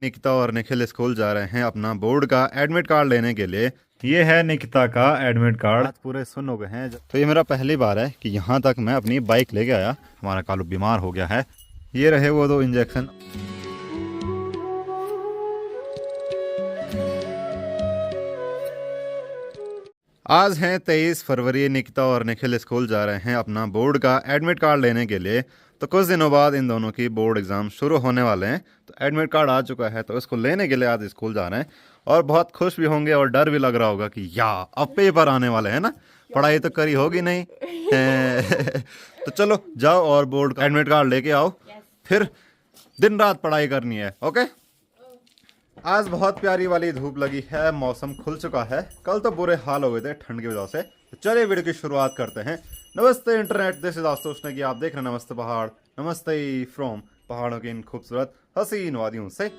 निकिता और निखिल स्कूल जा रहे हैं अपना बोर्ड का एडमिट कार्ड लेने के लिए। ये है निकिता का एडमिट कार्ड। आज पूरे सुन हो गए हैं। तो ये मेरा पहली बार है कि यहाँ तक मैं अपनी बाइक लेके आया। हमारा कालू बीमार हो गया है। ये रहे वो 2 इंजेक्शन। आज है 23 फरवरी। निकिता और निखिल स्कूल जा रहे हैं अपना बोर्ड का एडमिट कार्ड लेने के लिए। तो कुछ दिनों बाद इन दोनों की बोर्ड एग्ज़ाम शुरू होने वाले हैं। तो एडमिट कार्ड आ चुका है, तो इसको लेने के लिए आज स्कूल जा रहे हैं और बहुत खुश भी होंगे और डर भी लग रहा होगा कि या अब पेपर आने वाले हैं ना, पढ़ाई तो करी होगी नहीं। तो चलो जाओ और बोर्ड का एडमिट कार्ड लेके आओ, फिर दिन रात पढ़ाई करनी है। ओके। आज बहुत प्यारी वाली धूप लगी है, मौसम खुल चुका है। कल तो बुरे हाल हो गए थे ठंड की वजह से। तो चलिए वीडियो की शुरुआत करते हैं। नमस्ते internet, this is Ashutosh Negi. आप देख रहे हैं नमस्ते पहाड़। नमस्ते फ्रॉम पहाड़ों की इन खूबसूरत हसीन वादियों से।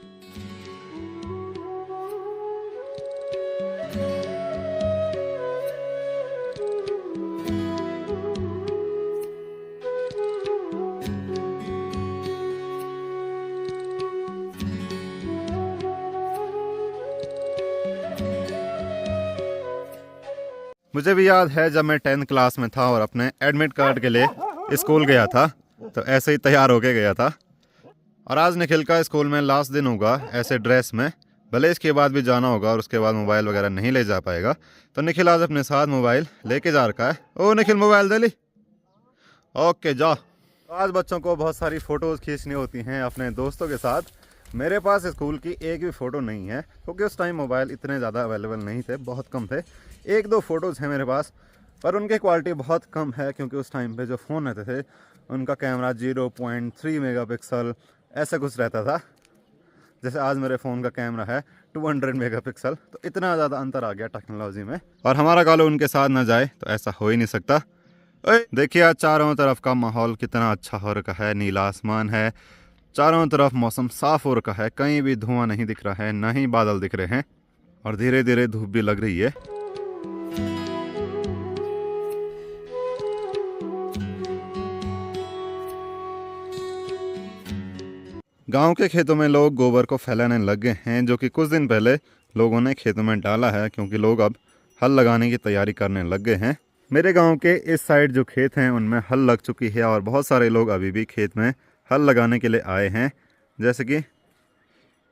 मुझे भी याद है जब मैं 10th क्लास में था और अपने एडमिट कार्ड के लिए स्कूल गया था, तो ऐसे ही तैयार होके गया था। और आज निखिल का स्कूल में लास्ट दिन होगा ऐसे ड्रेस में। भले इसके बाद भी जाना होगा और उसके बाद मोबाइल वगैरह नहीं ले जा पाएगा। तो निखिल आज अपने साथ मोबाइल लेके जा रखा है। ओ निखिल, मोबाइल दे ली। ओके जा। आज बच्चों को बहुत सारी फ़ोटोज़ खींचनी होती हैं अपने दोस्तों के साथ। मेरे पास स्कूल की एक भी फ़ोटो नहीं है, क्योंकि उस टाइम मोबाइल इतने ज़्यादा अवेलेबल नहीं थे, बहुत कम थे। 1-2 फ़ोटोज़ हैं मेरे पास, पर उनकी क्वालिटी बहुत कम है, क्योंकि उस टाइम पे जो फ़ोन रहते थे उनका कैमरा 0.3 मेगापिक्सल ऐसा कुछ रहता था। जैसे आज मेरे फ़ोन का कैमरा है 200 मेगापिक्सल। तो इतना ज़्यादा अंतर आ गया टेक्नोलॉजी में। और हमारा कालू उनके साथ ना जाए तो ऐसा हो ही नहीं सकता। देखिए आज चारों तरफ का माहौल कितना अच्छा हो रखा है। नीला आसमान है, चारों तरफ मौसम साफ हो रखा है, कहीं भी धुआं नहीं दिख रहा है, ना ही बादल दिख रहे हैं। और धीरे धीरे धूप भी लग रही है। गांव के खेतों में लोग गोबर को फैलाने लग गए हैं, जो कि कुछ दिन पहले लोगों ने खेतों में डाला है, क्योंकि लोग अब हल लगाने की तैयारी करने लग गए हैं। मेरे गांव के इस साइड जो खेत हैं उनमें हल लग चुकी है और बहुत सारे लोग अभी भी खेत में हल लगाने के लिए आए हैं। जैसे कि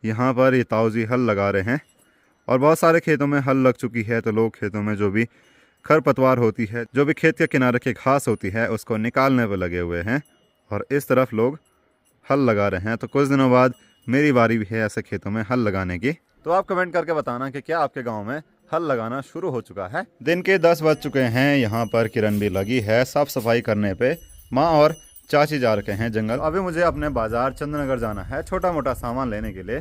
यहाँ पर ये ताऊजी हल लगा रहे हैं और बहुत सारे खेतों में हल लग चुकी है। तो लोग खेतों में जो भी खरपतवार होती है, जो भी खेत के किनारे की घास होती है, उसको निकालने पर लगे हुए हैं। और इस तरफ लोग हल लगा रहे हैं। तो कुछ दिनों बाद मेरी बारी भी है ऐसे खेतों में हल लगाने की। तो आप कमेंट करके बताना कि क्या आपके गांव में हल लगाना शुरू हो चुका है। दिन के 10 बज चुके हैं। यहाँ पर किरण भी लगी है साफ सफाई करने पे। माँ और चाची जा रखे हैं जंगल। अभी मुझे अपने बाजार चंद्रनगर जाना है छोटा मोटा सामान लेने के लिए।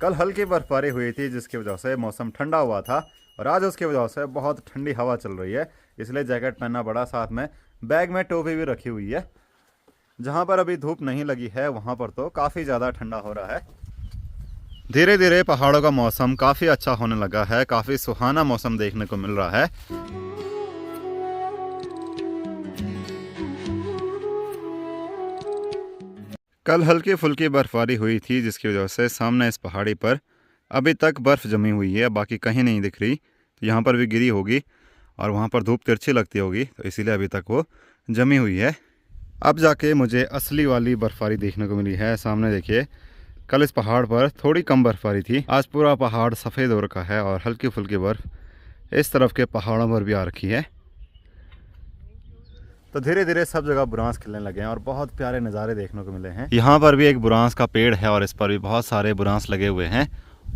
कल हल्की बर्फबारी हुई थी, जिसकी वजह से मौसम ठंडा हुआ था और आज उसकी वजह से बहुत ठंडी हवा चल रही है, इसलिए जैकेट पहनना पड़ा। साथ में बैग में टोपी भी रखी हुई है। जहाँ पर अभी धूप नहीं लगी है वहाँ पर तो काफ़ी ज़्यादा ठंडा हो रहा है। धीरे धीरे पहाड़ों का मौसम काफ़ी अच्छा होने लगा है, काफ़ी सुहाना मौसम देखने को मिल रहा है। कल हल्की फुल्की बर्फबारी हुई थी, जिसकी वजह से सामने इस पहाड़ी पर अभी तक बर्फ़ जमी हुई है, बाकी कहीं नहीं दिख रही। तो यहाँ पर भी गिरी होगी और वहाँ पर धूप तिरछी लगती होगी, तो इसीलिए अभी तक वो जमी हुई है। अब जाके मुझे असली वाली बर्फबारी देखने को मिली है। सामने देखिए, कल इस पहाड़ पर थोड़ी कम बर्फबारी थी, आज पूरा पहाड़ सफ़ेद हो रखा है और हल्की फुल्की बर्फ़ इस तरफ के पहाड़ों पर भी आ रखी है। तो धीरे धीरे सब जगह बुरांस खिलने लगे हैं और बहुत प्यारे नज़ारे देखने को मिले हैं। यहाँ पर भी एक बुरांस का पेड़ है और इस पर भी बहुत सारे बुरांस लगे हुए हैं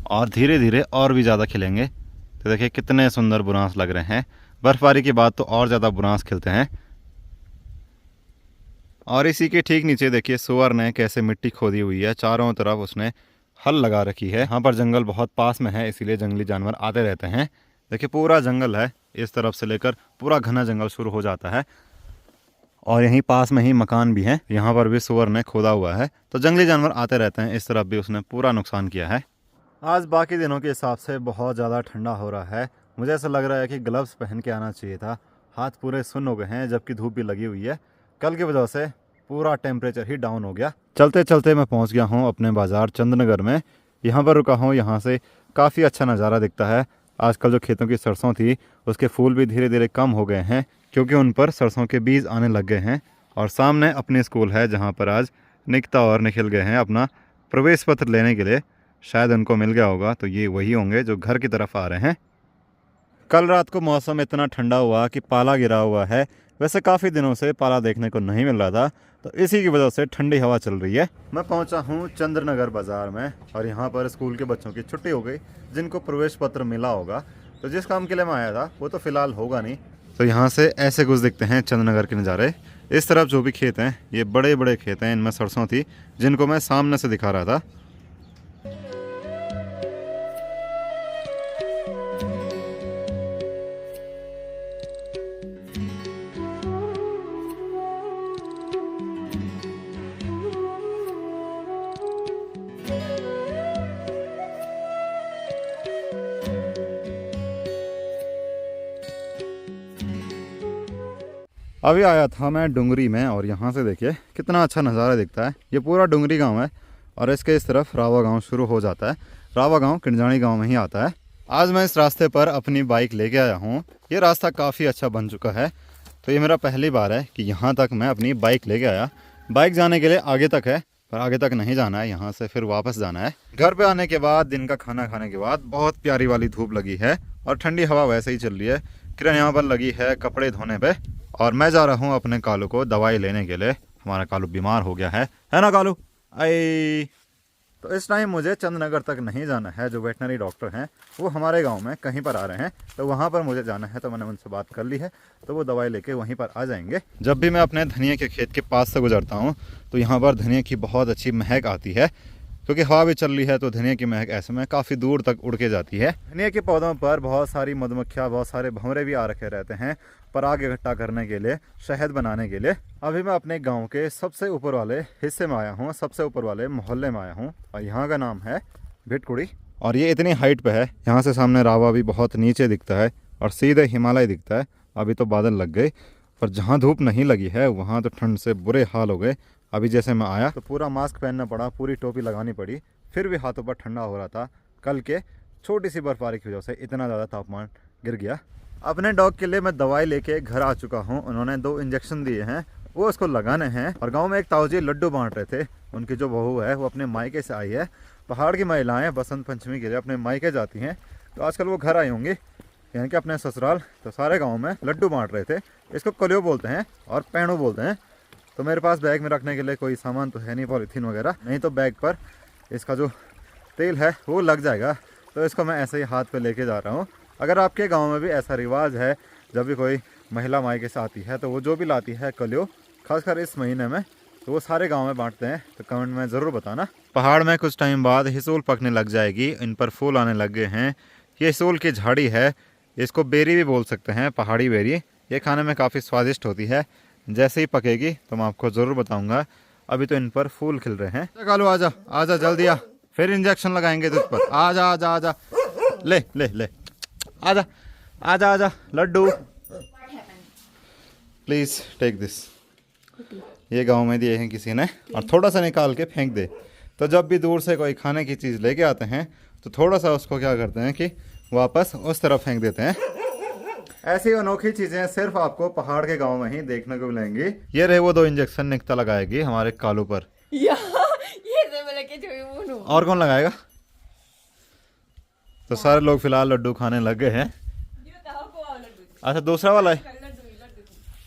और धीरे धीरे और भी ज़्यादा खिलेंगे। तो देखिए कितने सुंदर बुरांस लग रहे हैं। बर्फबारी के बाद तो और ज़्यादा बुरांस खिलते हैं। और इसी के ठीक नीचे देखिए सुअर ने कैसे मिट्टी खोदी हुई है, चारों तरफ उसने हल लगा रखी है। यहाँ पर जंगल बहुत पास में है, इसीलिए जंगली जानवर आते रहते हैं। देखिए पूरा जंगल है, इस तरफ से लेकर पूरा घना जंगल शुरू हो जाता है और यहीं पास में ही मकान भी हैं। यहाँ पर भी सुअर ने खोदा हुआ है, तो जंगली जानवर आते रहते हैं। इस तरफ भी उसने पूरा नुकसान किया है। आज बाकी दिनों के हिसाब से बहुत ज़्यादा ठंडा हो रहा है। मुझे ऐसा लग रहा है कि ग्लव्स पहन के आना चाहिए था। हाथ पूरे सुन्न हो गए हैं, जबकि धूप भी लगी हुई है। कल की वजह से पूरा टेम्परेचर ही डाउन हो गया। चलते चलते मैं पहुंच गया हूं अपने बाज़ार चंद्रनगर में। यहाँ पर रुका हूँ, यहाँ से काफ़ी अच्छा नज़ारा दिखता है। आजकल जो खेतों की सरसों थी उसके फूल भी धीरे धीरे कम हो गए हैं क्योंकि उन पर सरसों के बीज आने लग गए हैं। और सामने अपने स्कूल है जहाँ पर आज निकिता और निखिल गए हैं अपना प्रवेश पत्र लेने के लिए। शायद उनको मिल गया होगा, तो ये वही होंगे जो घर की तरफ आ रहे हैं। कल रात को मौसम इतना ठंडा हुआ कि पाला गिरा हुआ है। वैसे काफ़ी दिनों से पाला देखने को नहीं मिल रहा था, तो इसी की वजह से ठंडी हवा चल रही है। मैं पहुंचा हूं चंद्रनगर बाज़ार में और यहां पर स्कूल के बच्चों की छुट्टी हो गई जिनको प्रवेश पत्र मिला होगा। तो जिस काम के लिए मैं आया था वो तो फ़िलहाल होगा नहीं। तो यहाँ से ऐसे कुछ दिखते हैं चंद्रनगर के नज़ारे। इस तरफ जो भी खेत हैं ये बड़े बड़े खेत हैं, इनमें सरसों थी जिनको मैं सामने से दिखा रहा था। अभी आया था मैं डुंगरी में और यहाँ से देखिए कितना अच्छा नज़ारा दिखता है। ये पूरा डुंगरी गांव है और इसके इस तरफ रावा गांव शुरू हो जाता है। रावा गांव किंजाणी गांव में ही आता है। आज मैं इस रास्ते पर अपनी बाइक लेके आया हूँ। ये रास्ता काफ़ी अच्छा बन चुका है, तो ये मेरा पहली बार है कि यहाँ तक मैं अपनी बाइक लेके आया। बाइक जाने के लिए आगे तक है, पर आगे तक नहीं जाना है, यहाँ से फिर वापस जाना है। घर पे आने के बाद दिन का खाना खाने के बाद बहुत प्यारी वाली धूप लगी है और ठंडी हवा वैसे ही चल रही है। किरण यहाँ पर लगी है कपड़े धोने पे और मैं जा रहा हूँ अपने कालू को दवाई लेने के लिए। हमारा कालू बीमार हो गया है ना कालू? आई तो इस टाइम मुझे चंद्रनगर तक नहीं जाना है। जो वेटनरी डॉक्टर हैं वो हमारे गांव में कहीं पर आ रहे हैं, तो वहां पर मुझे जाना है। तो मैंने उनसे बात कर ली है, तो वो दवाई लेके वहीं पर आ जाएंगे। जब भी मैं अपने धनिया के खेत के पास से गुजरता हूं तो यहाँ पर धनिया की बहुत अच्छी महक आती है क्योंकि हवा भी चल रही है, तो धनिया की महक ऐसे में काफ़ी दूर तक उड़ के जाती है। धनिया के पौधों पर बहुत सारी मधुमक्खियाँ, बहुत सारे भंवरे भी आ रखे रहते हैं पराग इकट्ठा करने के लिए, शहद बनाने के लिए। अभी मैं अपने गांव के सबसे ऊपर वाले हिस्से में आया हूँ, सबसे ऊपर वाले मोहल्ले में आया हूँ और यहाँ का नाम है भिटकुड़ी। और ये इतनी हाइट पे है, यहाँ से सामने रावा भी बहुत नीचे दिखता है और सीधे हिमालय दिखता है। अभी तो बादल लग गए, पर जहाँ धूप नहीं लगी है वहाँ तो ठंड से बुरे हाल हो गए। अभी जैसे मैं आया तो पूरा मास्क पहनना पड़ा, पूरी टोपी लगानी पड़ी, फिर भी हाथों पर ठंडा हो रहा था। कल के छोटी सी बर्फबारी की वजह से इतना ज़्यादा तापमान गिर गया। अपने डॉग के लिए मैं दवाई लेके घर आ चुका हूँ। उन्होंने 2 इंजेक्शन दिए हैं, वो उसको लगाने हैं। और गांव में एक ताऊजी लड्डू बांट रहे थे। उनकी जो बहू है वो अपने मायके से आई है। पहाड़ की महिलाएं बसंत पंचमी के लिए अपने मायके जाती हैं, तो आजकल वो घर आई होंगी, यानी कि अपने ससुराल। तो सारे गाँव में लड्डू बांट रहे थे। इसको कलियो बोलते हैं और पैणो बोलते हैं। तो मेरे पास बैग में रखने के लिए कोई सामान तो है नहीं, पॉलीथीन वगैरह नहीं, तो बैग पर इसका जो तेल है वो लग जाएगा। तो इसको मैं ऐसे ही हाथ पे लेके जा रहा हूँ। अगर आपके गांव में भी ऐसा रिवाज है, जब भी कोई महिला मायके से आती है तो वो जो भी लाती है कलियो, खासकर इस महीने में, तो वो सारे गांव में बांटते हैं, तो कमेंट में ज़रूर बताना। पहाड़ में कुछ टाइम बाद हिसूल पकने लग जाएगी, इन पर फूल आने लग गए हैं। ये हिसूल की झाड़ी है, इसको बेरी भी बोल सकते हैं, पहाड़ी बेरी। ये खाने में काफ़ी स्वादिष्ट होती है। जैसे ही पकेगी तो मैं आपको ज़रूर बताऊंगा। अभी तो इन पर फूल खिल रहे हैं। कालू आजा आजा जल्दी आ, फिर इंजेक्शन लगाएंगे तुझ पर। आजा आजा आजा, ले ले ले, आजा आजा आजा लड्डू, प्लीज़ टेक दिस। ये गांव में दिए हैं किसी ने, और थोड़ा सा निकाल के फेंक दे। तो जब भी दूर से कोई खाने की चीज़ लेके आते हैं तो थोड़ा सा उसको क्या करते हैं कि वापस उस तरफ फेंक देते हैं। ऐसी अनोखी चीजें सिर्फ आपको पहाड़ के गांव में ही देखने को मिलेंगी। ये रहे वो 2 इंजेक्शन निकिता लगाएगी हमारे कालू पर। ये और कौन लगाएगा? तो सारे लोग फिलहाल लड्डू खाने लग गए हैं। अच्छा, दूसरा वाला है।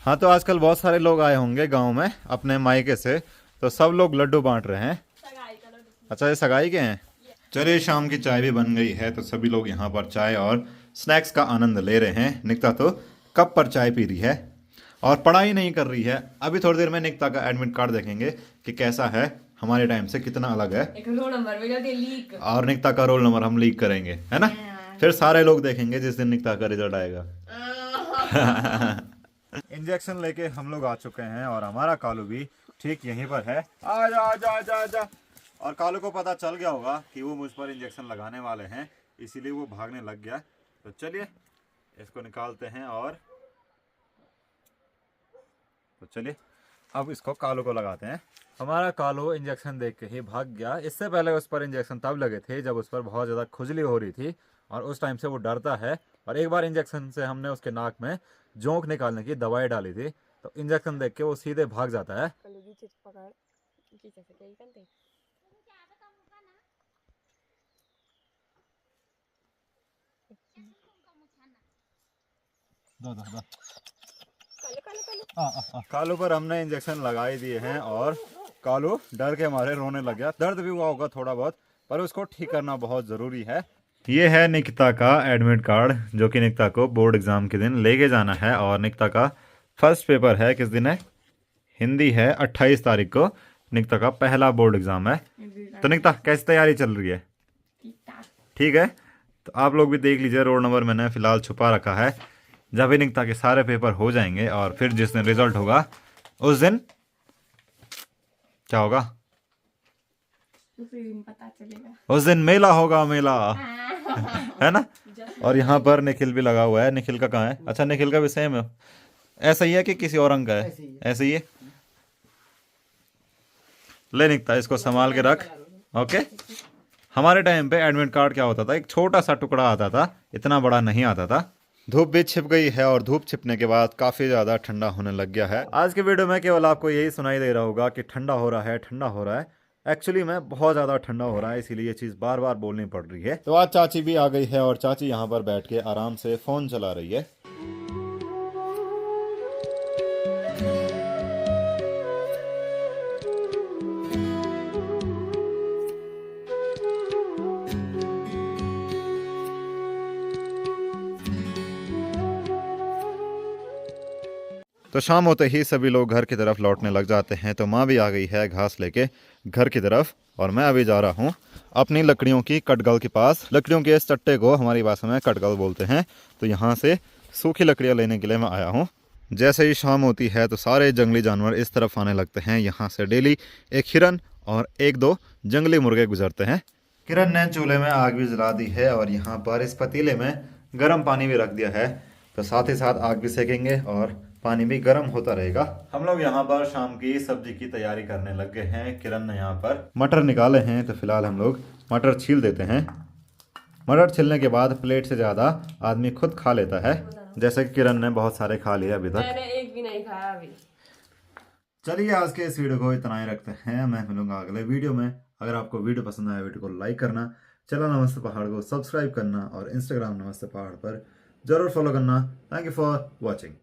हाँ, तो आजकल बहुत सारे लोग आए होंगे गांव में अपने मायके से, तो सब लोग लड्डू बांट रहे हैं। अच्छा, ये सगाई के हैं। चलिए, शाम की चाय भी बन गई है, तो सभी लोग यहाँ पर चाय और स्नैक्स का आनंद ले रहे हैं। निकिता तो कप पर चाय पी रही है और पढ़ाई नहीं कर रही है। अभी थोड़ी देर में निकिता का एडमिट कार्ड देखेंगे कि कैसा है, हमारे टाइम से कितना अलग है। एक रोल नंबर में जाके लीक, और निकिता का रोल नंबर हम लीक करेंगे, है ना? फिर सारे लोग देखेंगे जिस दिन निकिता का रिजल्ट आएगा। इंजेक्शन लेके हम लोग आ चुके हैं और हमारा कालू भी ठीक यहीं पर है। आजा आजा आजा आजा। और कालू को पता चल गया होगा कि वो मुझ पर इंजेक्शन लगाने वाले हैं, इसीलिए वो भागने लग गया। तो चलिए इसको निकालते हैं और तो चलिए अब इसको कालू को लगाते हैं। हमारा कालू इंजेक्शन देख के ही भाग गया। इससे पहले उस पर इंजेक्शन तब लगे थे जब उस पर बहुत ज़्यादा खुजली हो रही थी और उस टाइम से वो डरता है। और एक बार इंजेक्शन से हमने उसके नाक में जोंक निकालने की दवाई डाली थी, तो इंजेक्शन देख के वो सीधे भाग जाता है। कालू पर हमने इंजेक्शन लगा ही दिए हैं और कालू डर के मारे रोने लग गया। दर्द भी हुआ होगा थोड़ा बहुत, पर उसको ठीक करना बहुत ज़रूरी है। ये है निकिता का एडमिट कार्ड, जो कि निकिता को बोर्ड एग्ज़ाम के दिन लेके जाना है। और निकिता का फर्स्ट पेपर है, किस दिन है? हिंदी है, 28 तारीख को निकिता का पहला बोर्ड एग्ज़ाम है। तो निकिता कैसी तैयारी चल रही है? ठीक है। तो आप लोग भी देख लीजिए, रोल नंबर मैंने फ़िलहाल छुपा रखा है। जब भी निकिता के सारे पेपर हो जाएंगे और फिर जिस दिन रिजल्ट होगा उस दिन क्या होगा? उस दिन पता चलेगा। उस दिन मेला होगा, मेला है ना। और यहाँ पर निखिल भी लगा हुआ है। निखिल का कहाँ है? अच्छा, निखिल का भी सेम है। ऐसा ही है कि किसी और रंग का है? ऐसे ही है। ले निकता, इसको संभाल के रख। ओके। हमारे टाइम पे एडमिट कार्ड क्या होता था, एक छोटा सा टुकड़ा आता था, इतना बड़ा नहीं आता था। धूप भी छिप गई है और धूप छिपने के बाद काफ़ी ज़्यादा ठंडा होने लग गया है। आज के वीडियो में केवल आपको यही सुनाई दे रहा होगा कि ठंडा हो रहा है, ठंडा हो रहा है। एक्चुअली में बहुत ज़्यादा ठंडा हो रहा है, इसीलिए ये चीज़ बार बार बोलनी पड़ रही है। तो आज चाची भी आ गई है और चाची यहाँ पर बैठ के आराम से फ़ोन चला रही है। तो शाम होते ही सभी लोग घर की तरफ लौटने लग जाते हैं। तो माँ भी आ गई है घास लेके घर की तरफ, और मैं अभी जा रहा हूँ अपनी लकड़ियों की कटगल के पास। लकड़ियों के इस चट्टे को हमारी भाषा में कटगल बोलते हैं। तो यहाँ से सूखी लकड़ियाँ लेने के लिए मैं आया हूँ। जैसे ही शाम होती है तो सारे जंगली जानवर इस तरफ आने लगते हैं। यहाँ से डेली एक हिरन और एक दो जंगली मुर्गे गुजरते हैं। किरण ने चूल्हे में आग भी जला दी है और यहाँ पर इस पतीले में गर्म पानी भी रख दिया है। तो साथ ही साथ आग भी सेकेंगे और पानी भी गर्म होता रहेगा। हम लोग यहाँ पर शाम की सब्जी की तैयारी करने लग गए हैं। किरण ने यहाँ पर मटर निकाले हैं, तो फिलहाल हम लोग मटर छील देते हैं। मटर छीलने के बाद प्लेट से ज़्यादा आदमी खुद खा लेता है, जैसे कि किरण ने बहुत सारे खा लिए अभी तक। मैंने एक भी नहीं खाया अभी। चलिए आज के इस वीडियो को इतना ही रखते हैं। मैं मिलूंगा अगले वीडियो में। अगर आपको वीडियो पसंद आया, वीडियो को लाइक करना, चैनल नमस्ते पहाड़ को सब्सक्राइब करना और इंस्टाग्राम नमस्ते पहाड़ पर जरूर फॉलो करना। Thank you for watching.